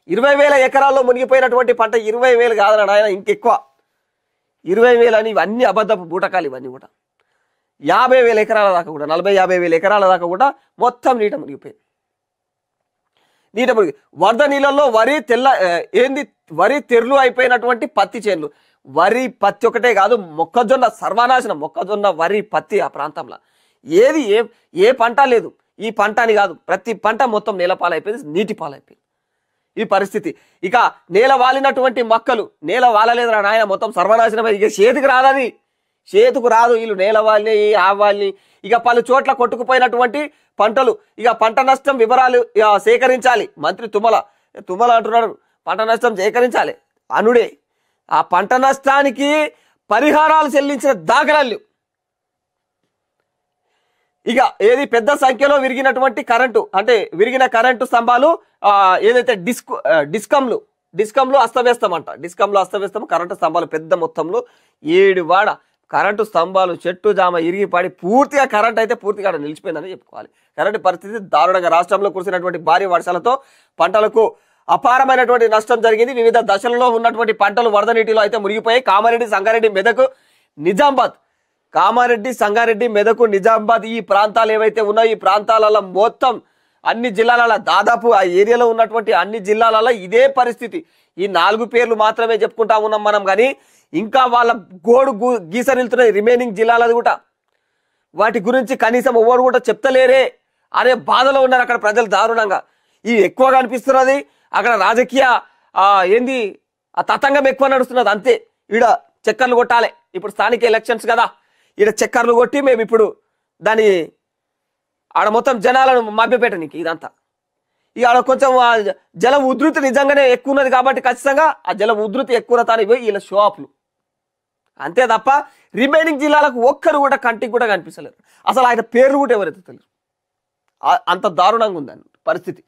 20,000 ఎకరాల్లో మునిగిపోయినటువంటి పంట 20,000 కాదన్నాడు ఆయన, ఇంకెక్కువ 20,000 అని. ఇవన్నీ అబద్ధపు బూటకాలు ఇవన్నీ కూడా. 50,000 ఎకరాల దాకా కూడా 40-50,000 ఎకరాల దాకా కూడా మొత్తం నీట మునిగిపోయింది. నీట మునిగి వరద నీళ్ళల్లో వరి తెర్లు అయిపోయినటువంటి పత్తి చేన్లు. వరి పత్తి ఒకటే కాదు, మొక్కజొన్న సర్వనాశనం. మొక్కజొన్న, వరి, పత్తి ఆ ప్రాంతంలో ఏది ఏ పంట లేదు. ఈ పంట అని కాదు, ప్రతి పంట మొత్తం నేలపాలైపోయింది, నీటి పాలైపోయింది ఈ పరిస్థితి. ఇక నేల వాలినటువంటి మొక్కలు, నేల వాలలేదు రా నాయన, మొత్తం సర్వనాశనం. ఇక చేతుకు రాదు వీళ్ళు నేల వాళ్ళని ఆవాల్ని. ఇక పలు చోట్ల కొట్టుకుపోయినటువంటి పంటలు, ఇక పంట నష్టం వివరాలు సేకరించాలి. మంత్రి తుమ్మల అంటున్నాడు పంట నష్టం సేకరించాలి అనుడే. ఆ పంట నష్టానికి పరిహారాలు చెల్లించిన దాఖలాలు. ఇక ఏది పెద్ద సంఖ్యలో విరిగినటువంటి కరెంటు, అంటే విరిగిన కరెంటు స్తంభాలు, ఏదైతే డిస్కంలు అస్తవ్యస్తం అంట. డిస్కంలో అస్తవ్యస్తం, కరెంటు స్తంభాలు పెద్ద మొత్తంలో 7 వాడ కరెంటు స్తంభాలు చెట్టు జామ ఇరిగి పడి పూర్తిగా కరెంట్ అయితే పూర్తిగా నిలిచిపోయిందని చెప్పుకోవాలి. కరెంటు పరిస్థితి దారుణంగా. రాష్ట్రంలో కురిసినటువంటి భారీ వర్షాలతో పంటలకు అపారమైనటువంటి నష్టం జరిగింది. వివిధ దశలలో ఉన్నటువంటి పంటలు వరద నీటిలో అయితే మునిగిపోయాయి. కామారెడ్డి, సంగారెడ్డి, మెదక్, నిజామాబాద్, కామారెడ్డి, సంగారెడ్డి, మెదక్, నిజామాబాద్ ఈ ప్రాంతాలు ఏవైతే ఉన్నాయో ఈ ప్రాంతాలలో మొత్తం అన్ని జిల్లాలలో దాదాపు ఆ ఏరియాలో ఉన్నటువంటి అన్ని జిల్లాలలో ఇదే పరిస్థితి. ఈ 4 పేర్లు మాత్రమే చెప్పుకుంటా ఉన్నాం మనం, కానీ ఇంకా వాళ్ళ గోడు గీసరిల్తున్నాయి రిమైనింగ్ జిల్లాలది కూడా. వాటి గురించి కనీసం ఎవరు కూడా చెప్తలేరే అనే బాధలో ఉన్నారు అక్కడ ప్రజలు దారుణంగా. ఈ ఎక్కువగా అనిపిస్తున్నది అక్కడ రాజకీయ ఆ తతంగం ఎక్కువ నడుస్తున్నది అంతే. ఈడ చక్కర్లు కొట్టాలి, ఇప్పుడు స్థానిక ఎలక్షన్స్ కదా, ఈడ చక్కర్లు కొట్టి మేము ఇప్పుడు దాని ఆడ మొత్తం జనాలను మభ్యపెట్టనికి ఇదంతా. ఇక ఆడ కొంచెం జల ఉధృతి నిజంగానే ఎక్కువ ఉన్నది కాబట్టి ఖచ్చితంగా ఆ జల ఉధృతి ఎక్కువ తాని పోయి వీళ్ళ షో ఆఫ్లు అంతే తప్ప రిమైనింగ్ జిల్లాలకు ఒక్కరు కూడా కంటికి కూడా కనిపిస్తలేరు. అసలు ఆయన పేర్లు కూడా ఎవరైతే తెలియదు. అంత దారుణంగా ఉందని పరిస్థితి.